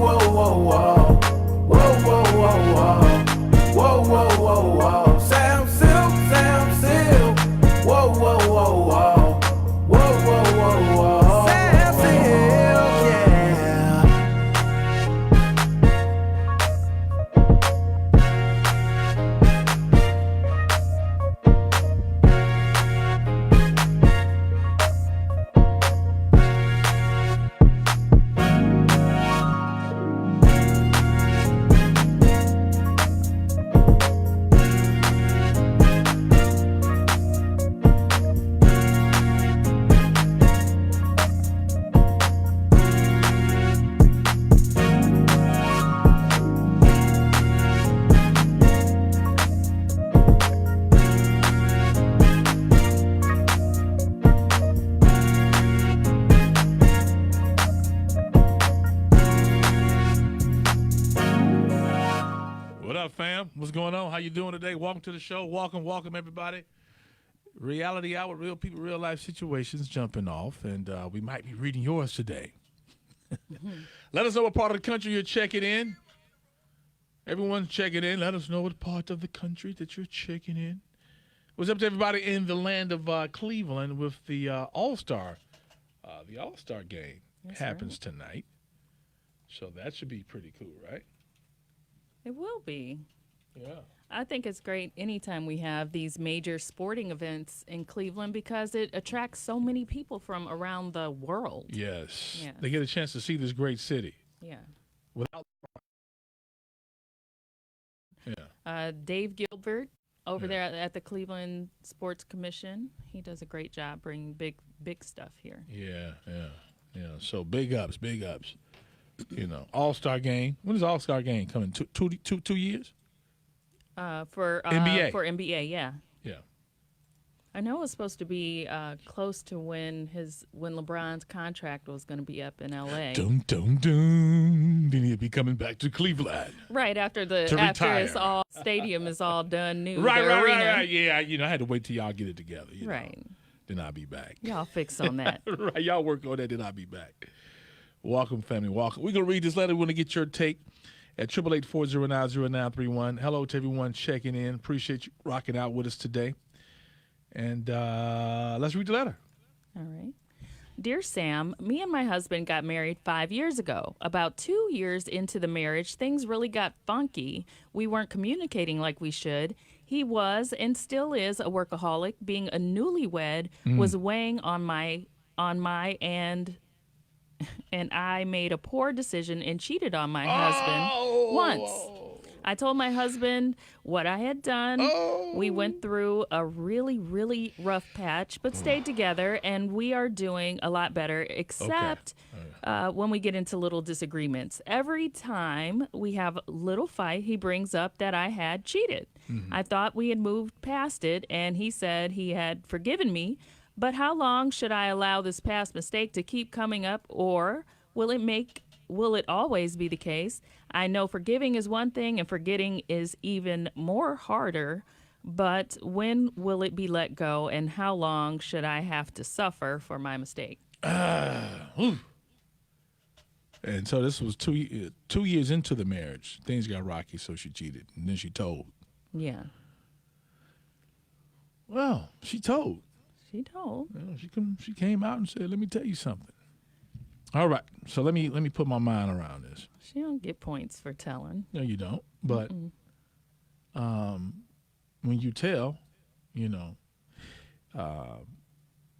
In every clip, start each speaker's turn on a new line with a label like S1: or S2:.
S1: whoa, whoa, whoa. Whoa, whoa, whoa, whoa. Whoa, whoa, whoa, whoa. Sam Sylk, Sam Sylk. Whoa, whoa, whoa, whoa. Whoa, whoa, whoa, whoa. Sam Sylk, yeah.
S2: What up, fam? What's going on? How you doing today? Welcome to the show. Welcome, everybody. Reality Hour, real people, real life situations jumping off, and we might be reading yours today. Let us know what part of the country you're checking in. Everyone's checking in. Let us know what part of the country that you're checking in. What's up to everybody in the land of Cleveland with the All-Star? The All-Star game happens tonight, so that should be pretty cool, right?
S3: It will be.
S2: Yeah.
S3: I think it's great anytime we have these major sporting events in Cleveland because it attracts so many people from around the world.
S2: Yes.
S3: Yes.
S2: They get a chance to see this great city.
S3: Yeah.
S2: Without. Yeah.
S3: Dave Gilbert over there at the Cleveland Sports Commission, he does a great job bringing big stuff here.
S2: Yeah. So big ups. You know, All-Star game. When is All-Star game coming? 2 years?
S3: For
S2: NBA.
S3: For NBA, yeah.
S2: Yeah.
S3: I know it was supposed to be close to when LeBron's contract was going to be up in LA.
S2: Dun dun dun. Then he'll be coming back to Cleveland.
S3: Right after it's all stadium is all done new.
S2: Right.
S3: Yeah.
S2: Yeah, I had to wait till y'all get it together.
S3: Right.
S2: Then I'll be back.
S3: Y'all fix on that.
S2: Right. Y'all work on that. Then I'll be back. Welcome, family. Welcome. We're gonna read this letter. We want to get your take at 888-409-0931. Hello to everyone checking in. Appreciate you rocking out with us today. And let's read the letter.
S3: All right. Dear Sam, me and my husband got married 5 years ago. About 2 years into the marriage, things really got funky. We weren't communicating like we should. He was and still is a workaholic. Being a newlywed was weighing on my and I made a poor decision and cheated on my husband once. I told my husband what I had done. We went through a really, really rough patch, but stayed together, and we are doing a lot better, except when we get into little disagreements. Every time we have a little fight, he brings up that I had cheated. I thought we had moved past it, and he said he had forgiven me. But how long should I allow this past mistake to keep coming up, or will it always be the case? I know forgiving is one thing and forgetting is even more harder, but when will it be let go, and how long should I have to suffer for my mistake?
S2: And so this was 2 years into the marriage. Things got rocky, so she cheated, and then she told.
S3: Yeah.
S2: Well, she told.
S3: She told.
S2: She came out and said, "Let me tell you something." All right, so let me put my mind around this.
S3: She don't get points for telling.
S2: No, you don't. But when you tell, and I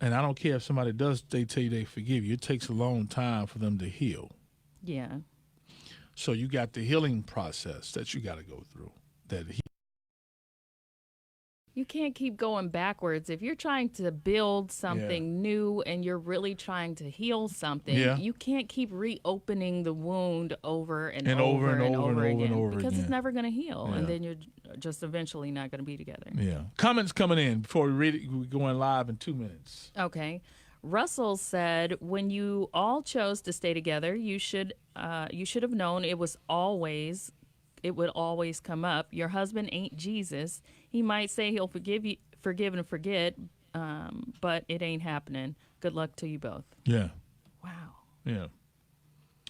S2: don't care if somebody they tell you they forgive you. It takes a long time for them to heal.
S3: Yeah.
S2: So you got the healing process that you got to go through.
S3: You can't keep going backwards. If you're trying to build something new and you're really trying to heal something, you can't keep reopening the wound over and over again because it's never going to heal, and then you're just eventually not going to be together.
S2: Yeah. Comments coming in before we read it. We're going live in 2 minutes.
S3: Okay. Russell said, when you all chose to stay together, you should have known it would always come up. Your husband ain't Jesus. He might say he'll forgive and forget, but it ain't happening. Good luck to you both.
S2: Yeah.
S3: Wow.
S2: Yeah.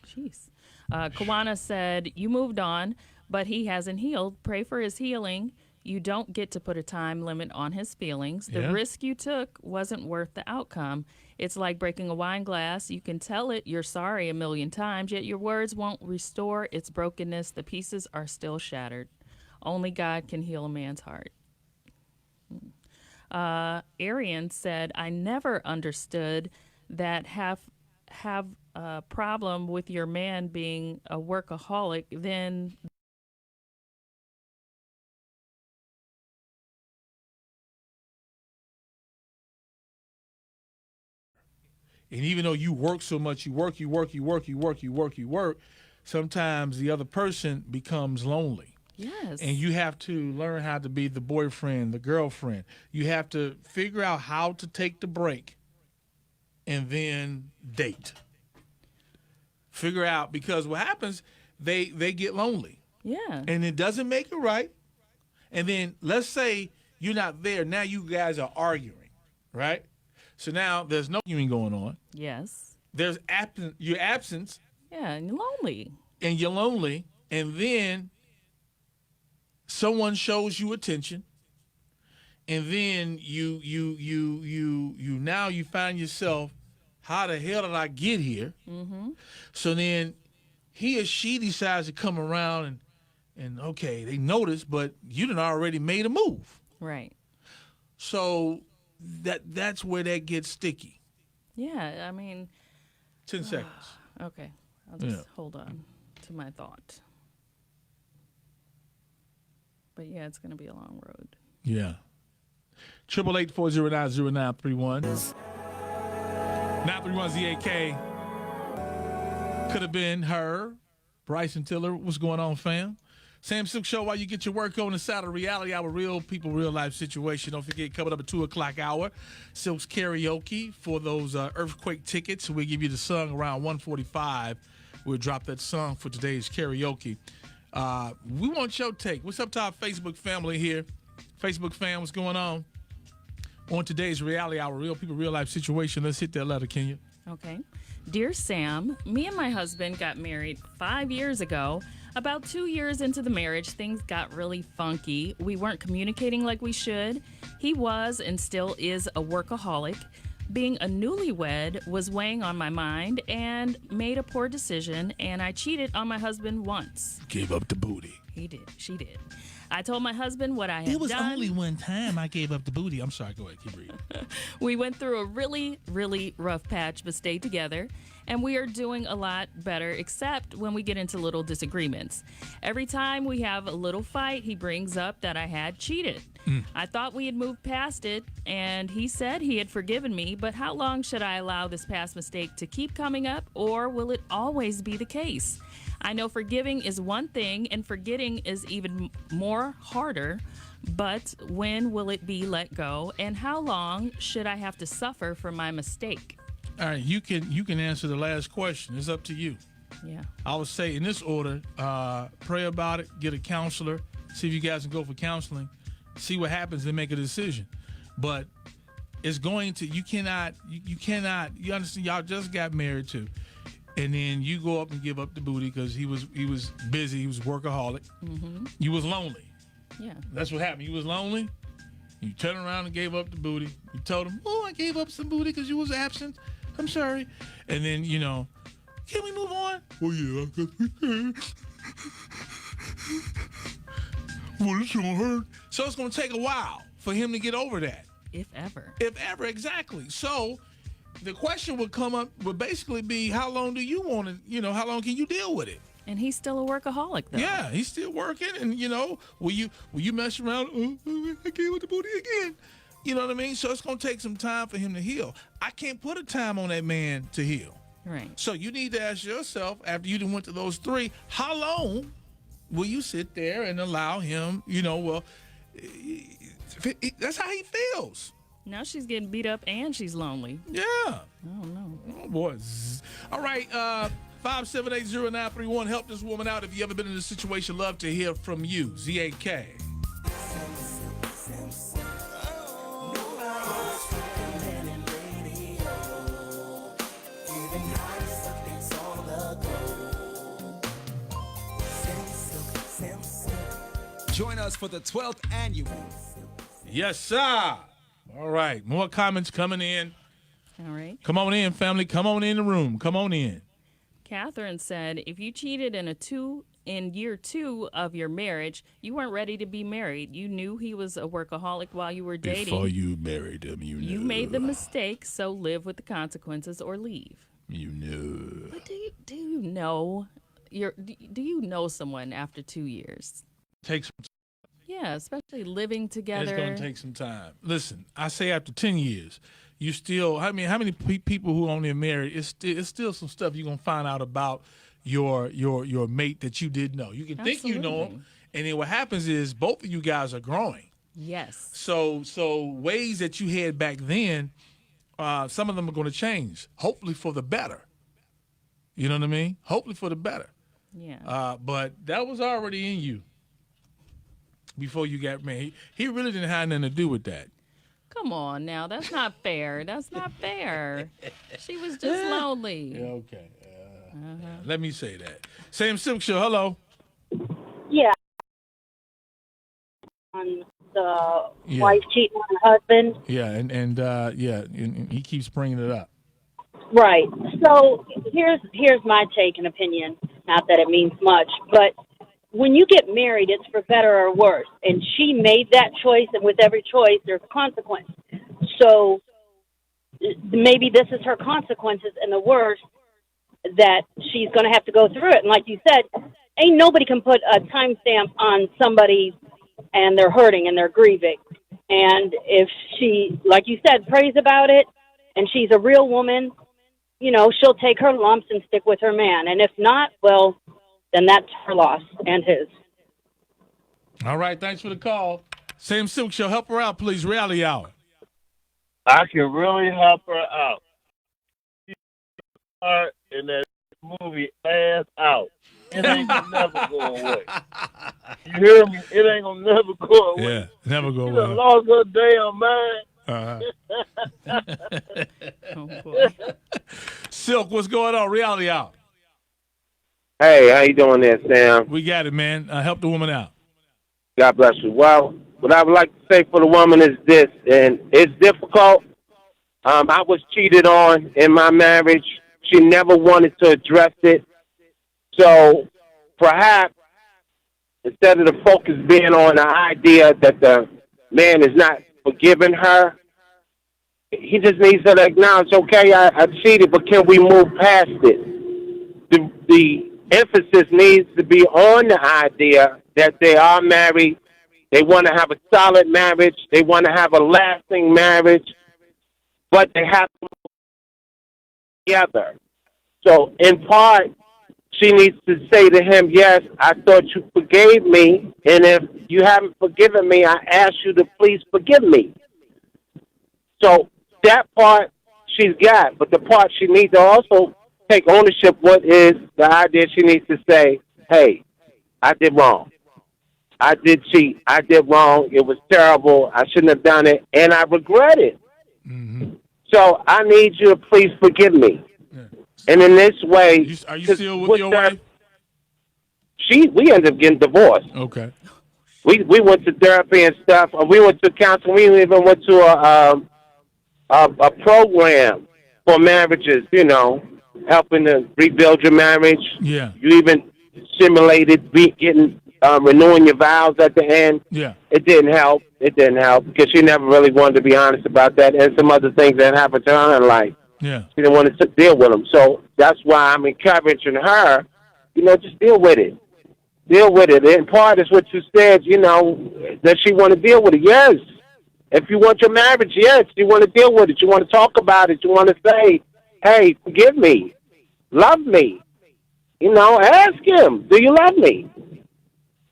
S3: Jeez. Kawana said, you moved on, but he hasn't healed. Pray for his healing. You don't get to put a time limit on his feelings. The risk you took wasn't worth the outcome. It's like breaking a wine glass. You can tell it you're sorry a million times, yet your words won't restore its brokenness. The pieces are still shattered. Only God can heal a man's heart. Arian said, I never understood that have a problem with your man being a workaholic, then
S2: And even though you work so much, you work, sometimes the other person becomes lonely.
S3: yes.
S2: And you have to learn how to be the boyfriend, the girlfriend. You have to figure out how to take the break and then date. Figure out, because what happens, they get lonely.
S3: Yeah.
S2: And it doesn't make it right. And then let's say you're not there. Now you guys are arguing, right? So now there's no arguing going on.
S3: Yes.
S2: There's your absence.
S3: Yeah, and you're lonely.
S2: And you're lonely. And then someone shows you attention. And then you now you find yourself, how the hell did I get here? Mm-hmm. So then he or she decides to come around and okay, they notice, but you done already made a move.
S3: Right.
S2: So that's where that gets sticky.
S3: Yeah, I mean,
S2: 10 seconds.
S3: okay. I'll just hold on to my thought. But yeah, it's going to be a long road.
S2: Yeah. 888-409-0931. 931 ZAK. Could have been her. Bryson Tiller. What's going on, fam? Sam Sylk Show, while you get your work on inside of Reality Hour, real people, real life situation. Don't forget, coming up at 2 o'clock hour, Sylk's karaoke for those earthquake tickets. We'll give you the song around 1:45. We'll drop that song for today's karaoke. We want your take. What's up to our Facebook family here? Facebook fam, what's going on? On today's Reality Hour, real people, real life situation. Let's hit that letter, Kenya.
S3: Okay. Dear Sam, me and my husband got married 5 years ago. About 2 years into the marriage, things got really funky. We weren't communicating like we should. He was and still is a workaholic. Being a newlywed was weighing on my mind and made a poor decision, and I cheated on my husband once.
S2: Gave up the booty.
S3: He did. She did. I told my husband what I had done.
S2: It was only one time I gave up the booty. I'm sorry. Go ahead. Keep reading.
S3: We went through a really, really rough patch, but stayed together. And we are doing a lot better, except when we get into little disagreements. Every time we have a little fight, he brings up that I had cheated. I thought we had moved past it, and he said he had forgiven me, but how long should I allow this past mistake to keep coming up, or will it always be the case? I know forgiving is one thing, and forgetting is even more harder, but when will it be let go, and how long should I have to suffer for my mistake?
S2: All right, you can answer the last question. It's up to you.
S3: Yeah.
S2: I would say in this order, pray about it, get a counselor, see if you guys can go for counseling, see what happens, and make a decision. But it's going to, you cannot, you understand, y'all just got married too. And then you go up and give up the booty because he was busy, he was workaholic. Mm-hmm. You was lonely.
S3: Yeah.
S2: That's what happened. You was lonely. You turned around and gave up the booty. You told him, oh, I gave up some booty because you was absent. I'm sorry. And then, can we move on? Oh, yeah, I guess we can. Well, it's going to hurt. So it's going to take a while for him to get over that.
S3: If ever.
S2: If ever, exactly. So the question would basically be, how long do you want to, how long can you deal with it?
S3: And he's still a workaholic, though.
S2: Yeah, he's still working, and will you mess around? Oh, I gave up the booty again. You know what I mean? So it's gonna take some time for him to heal. I can't put a time on that man to heal.
S3: Right.
S2: So you need to ask yourself, after you done went to those 3, how long will you sit there and allow him? That's how he feels.
S3: Now she's getting beat up and she's lonely.
S2: Yeah.
S3: Oh, no.
S2: Oh, boy. All right. 5780931. Help this woman out. If you ever been in this situation, love to hear from you. ZAK.
S4: Join us for the 12th annual.
S2: Yes, sir. All right. More comments coming in.
S3: All right.
S2: Come on in, family. Come on in the room. Come on in.
S3: Catherine said, if you cheated in year 2 of your marriage, you weren't ready to be married. You knew he was a workaholic while you were dating.
S2: Before you married him, you knew.
S3: You made the mistake, so live with the consequences or leave.
S2: You knew.
S3: But do you know do you know someone after 2 years?
S2: Takes.
S3: Yeah, especially living together.
S2: It's going to take some time. Listen, I say after 10 years, you still, how many people who only married, it's still some stuff you're going to find out about your mate that you didn't know. You can think you know him, and then what happens is both of you guys are growing.
S3: Yes.
S2: So ways that you had back then, some of them are going to change, hopefully for the better. You know what I mean? Hopefully for the better.
S3: Yeah.
S2: But that was already in you before you got married. He really didn't have nothing to do with that.
S3: Come on now. That's not fair. That's not fair. She was just lonely.
S2: Yeah, okay. Let me say that. Sam Sylk Show, hello.
S5: Yeah. On the wife cheating on the husband.
S2: Yeah, and he keeps bringing it up.
S5: Right. So here's my take and opinion. Not that it means much, but when you get married, it's for better or worse. And she made that choice, and with every choice, there's consequence. So maybe this is her consequences, and the worst that she's going to have to go through it. And like you said, ain't nobody can put a timestamp on somebody and they're hurting and they're grieving. And if she, like you said, prays about it and she's a real woman, you know, she'll take her lumps and stick with her man. And if not, well, then that's her loss and his.
S2: All right, thanks for the call. Sam Sylk Show, help her out, please. Reality Hour.
S6: I can really help her out. In that movie, Ass Out. It ain't gonna never go away. You hear me? It ain't gonna never go away.
S2: Yeah, never go
S6: She
S2: away.
S6: done lost her damn mind.
S3: Oh, boy.
S2: Sylk, what's going on? Reality Hour.
S7: Hey, how you doing there, Sam?
S2: We got it, man. Help the woman out.
S7: God bless you. Well, what I would like to say for the woman is this, and it's difficult. I was cheated on in my marriage. She never wanted to address it. So perhaps instead of the focus being on the idea that the man is not forgiving her, he just needs to acknowledge, okay, I cheated, but can we move past it? The emphasis needs to be on the idea that they are married. They want to have a solid marriage. They want to have a lasting marriage, but they have to move together. So in part, she needs to say to him, yes, I thought you forgave me, and if you haven't forgiven me, I ask you to please forgive me. So that part she's got, but the part she needs to also take ownership, what is the idea she needs to say, hey, I did wrong. I did cheat. I did wrong. It was terrible. I shouldn't have done it, and I regret it.
S2: Mm-hmm.
S7: So I need you to please forgive me. Yeah. And in this way...
S2: Are you still with your wife?
S7: We ended up getting divorced.
S2: Okay.
S7: We went to therapy and stuff. We went to counseling. We even went to a program for marriages, you know, helping to rebuild your marriage.
S2: Yeah.
S7: You even simulated renewing your vows at the end.
S2: Yeah.
S7: It didn't help. It didn't help because she never really wanted to be honest about that and some other things that happened to her in life.
S2: Yeah.
S7: She didn't want to deal with them. So that's why I'm encouraging her, you know, just deal with it. Deal with it. And part is what you said, you know, that she want to deal with it. Yes. If you want your marriage, yes, you want to deal with it. You want to talk about it. You want to say, hey, forgive me. Love me. You know, ask him, do you love me?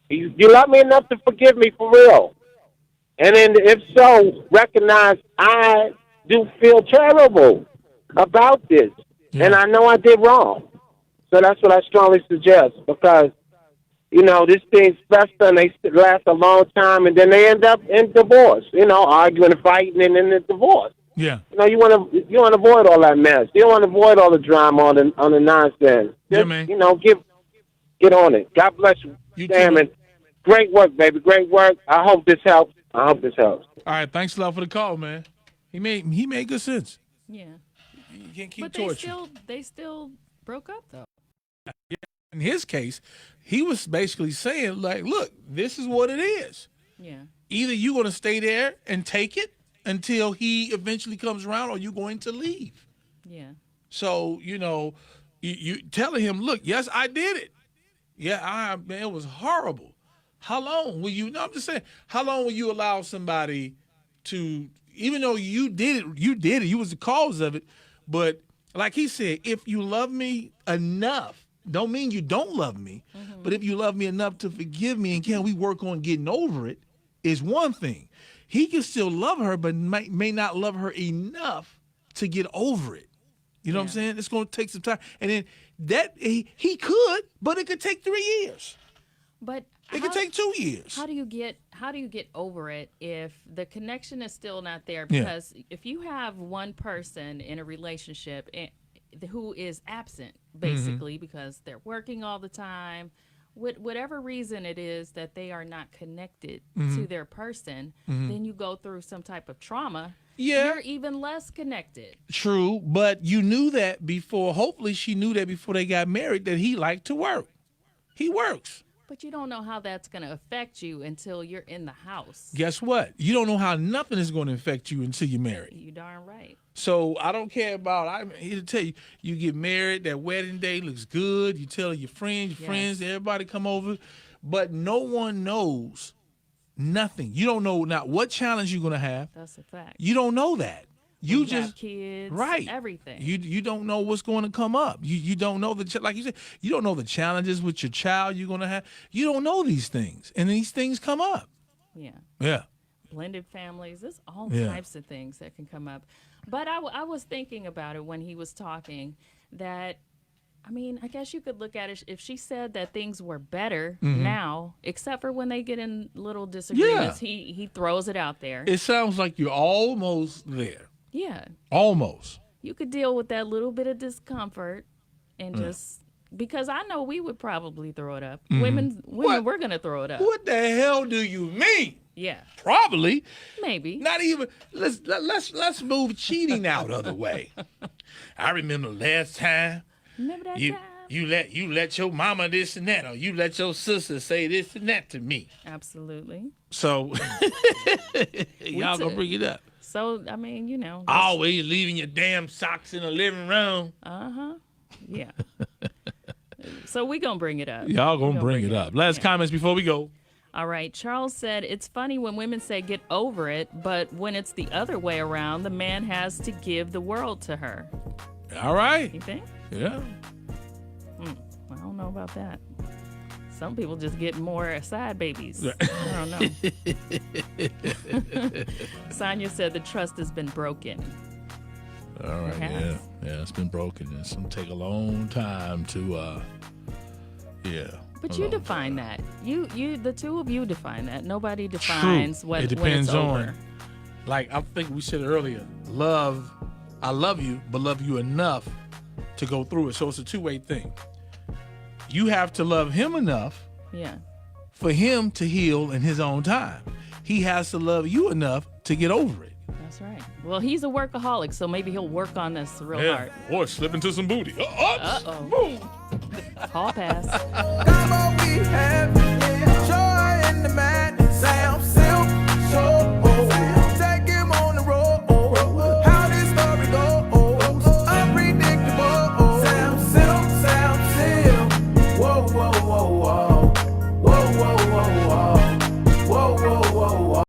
S7: You love me enough to forgive me for real? And then if so, recognize I do feel terrible about this. Yeah. And I know I did wrong. So that's what I strongly suggest because, you know, this thing's fester and they last a long time and then they end up in divorce, you know, arguing and fighting and then the divorce.
S2: Yeah.
S7: You know, you want to avoid all that mess. You don't want to avoid all the drama on the nonsense. Just,
S2: yeah, man.
S7: You know, get on it. God bless you, Sam, and Great work, baby. Great work. I hope this helps.
S2: All right, thanks a lot for the call, man. He made good sense.
S3: Yeah.
S2: You can't keep
S3: But
S2: torturing.
S3: they still broke up though.
S2: In his case, he was basically saying, like, look, this is what it is.
S3: Yeah.
S2: Either you're going to stay there and take it until he eventually comes around, or you're going to leave.
S3: Yeah.
S2: So, you telling him, look, yes, I did it. Yeah, man, it was horrible. How long will you, no, I'm just saying, how long will you allow somebody to, even though you did it, you was the cause of it, but like he said, if you love me enough, don't mean you don't love me, but if you love me enough to forgive me and can we work on getting over it, is one thing. He can still love her, but may not love her enough to get over it. You know what I'm saying? It's going to take some time. And then that he could, but it could take 3 years.
S3: But
S2: it could take 2 years.
S3: How do you get over it if the connection is still not there?
S2: Yeah.
S3: Because if you have one person in a relationship who is absent, basically, because they're working all the time, whatever reason it is that they are not connected to their person, then you go through some type of trauma.
S2: Yeah.
S3: You're even less connected.
S2: True, but you knew that before. Hopefully she knew that before they got married, that he liked to work. He works.
S3: But you don't know how that's going to affect you until you're in the house.
S2: Guess what? You don't know how nothing is going to affect you until you're married.
S3: You darn right.
S2: So I don't care about, I'm here to tell you, you get married, that wedding day looks good. You tell your friends, everybody come over. But no one knows nothing. You don't know not what challenge you're going to have.
S3: That's a fact.
S2: You don't know that. You
S3: have
S2: just
S3: kids,
S2: right.
S3: Everything.
S2: You don't know what's going to come up. You don't know like you said, you don't know the challenges with your child you're going to have. You don't know these things, and these things come up.
S3: Yeah.
S2: Yeah.
S3: Blended families. There's all types of things that can come up. But I was thinking about it when he was talking that, I mean, I guess you could look at it if she said that things were better now, except for when they get in little disagreements. Yeah. He throws it out there.
S2: It sounds like you're almost there.
S3: Yeah.
S2: Almost.
S3: You could deal with that little bit of discomfort and just, because I know we would probably throw it up. Women, we're going to throw it up.
S2: What the hell do you mean?
S3: Yeah.
S2: Probably.
S3: Maybe.
S2: Not even, let's move cheating out of the way. I remember last time.
S3: Remember that time?
S2: You let your mama this and that, or you let your sister say this and that to me.
S3: Absolutely.
S2: So, y'all gonna bring it up.
S3: So, I mean, you know.
S2: Always leaving your damn socks in the living room.
S3: Uh-huh. Yeah. So we gonna bring it up.
S2: Y'all gonna bring it up. Last comments before we go.
S3: All right. Charles said, it's funny when women say get over it, but when it's the other way around, the man has to give the world to her.
S2: All right.
S3: You think?
S2: Yeah.
S3: I don't know about that. Some people just get more side babies. I don't know. Sonia said the trust has been broken.
S2: All right. Yeah, it's been broken. It's gonna take a long time to.
S3: But you define that. You, the two of you define that. Nobody defines what.
S2: It depends
S3: when it's over.
S2: on. Like I think we said earlier, love. I love you, but love you enough to go through it. So it's a two-way thing. You have to love him enough.
S3: Yeah.
S2: For him to heal in his own time. He has to love you enough to get over it.
S3: That's right. Well, he's a workaholic, so maybe he'll work on this real hard.
S2: Or slip into some booty.
S3: Uh-oh. Hall pass.
S1: Got what we have.